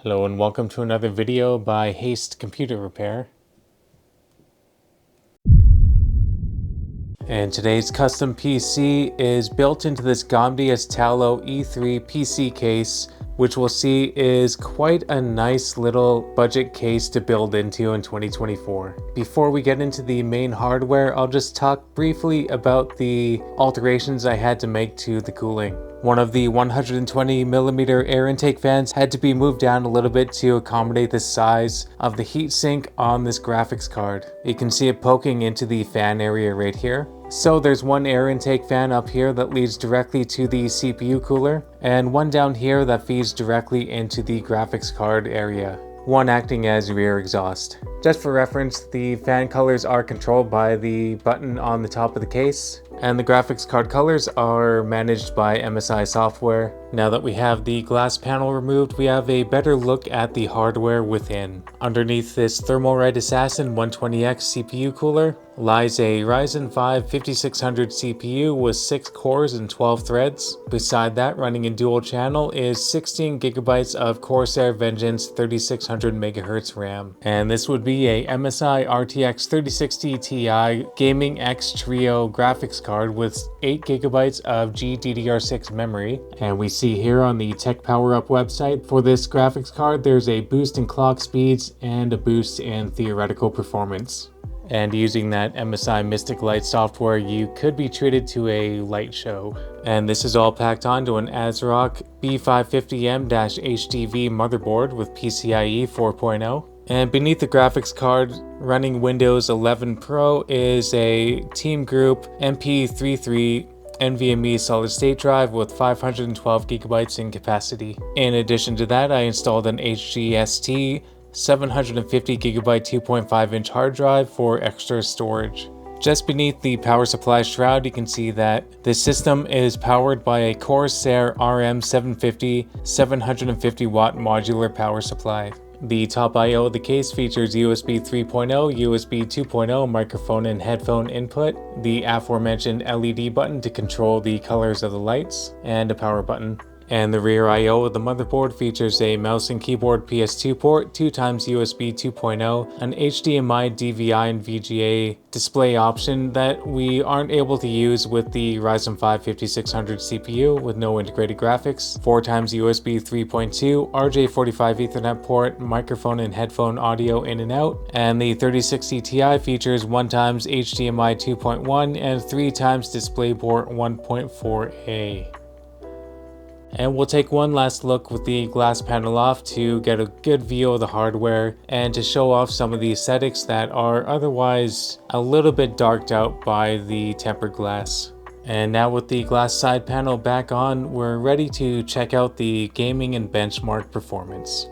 Hello and welcome to another video by Haste Computer Repair. And today's custom PC is built into this Gamdias Talos E3 PC case, which we'll see is quite a nice little budget case to build into in 2024. Before we get into the main hardware, I'll just talk briefly about the alterations I had to make to the cooling. One of the 120mm air intake fans had to be moved down a little bit to accommodate the size of the heatsink on this graphics card. You can see it poking into the fan area right here. So there's one air intake fan up here that leads directly to the CPU cooler, and one down here that feeds directly into the graphics card area, one acting as rear exhaust. Just for reference, the fan colors are controlled by the button on the top of the case, and the graphics card colors are managed by MSI software. Now that we have the glass panel removed, we have a better look at the hardware within. Underneath this Thermalright Assassin 120X CPU cooler lies a Ryzen 5 5600 CPU with 6 cores and 12 threads. Beside that, running in dual channel, is 16 GB of Corsair Vengeance 3600 MHz RAM. And this would be a MSI RTX 3060 Ti Gaming X Trio graphics card with 8 GB of GDDR6 memory. And we see here on the TechPowerUp website, for this graphics card, there's a boost in clock speeds and a boost in theoretical performance. And using that MSI Mystic Light software, you could be treated to a light show. And this is all packed onto an AsRock B550M-HDV motherboard with PCIe 4.0. And beneath the graphics card, running Windows 11 Pro, is a TeamGroup MP33 NVMe solid state drive with 512 GB in capacity. In addition to that, I installed an HGST 750 GB 2.5-inch hard drive for extra storage. Just beneath the power supply shroud, you can see that this system is powered by a Corsair RM750 750 watt modular power supply. The top I/O of the case features USB 3.0, USB 2.0 microphone and headphone input, the aforementioned LED button to control the colors of the lights, and a power button. And the rear I/O of the motherboard features a mouse and keyboard PS2 port, 2x USB 2.0, an HDMI, DVI, and VGA display option that we aren't able to use with the Ryzen 5 5600 CPU with no integrated graphics, 4x USB 3.2, RJ45 Ethernet port, microphone and headphone audio in and out, and the 3060 Ti features 1x HDMI 2.1 and 3x DisplayPort 1.4a. And we'll take one last look with the glass panel off to get a good view of the hardware and to show off some of the aesthetics that are otherwise a little bit darked out by the tempered glass. And now with the glass side panel back on, we're ready to check out the gaming and benchmark performance.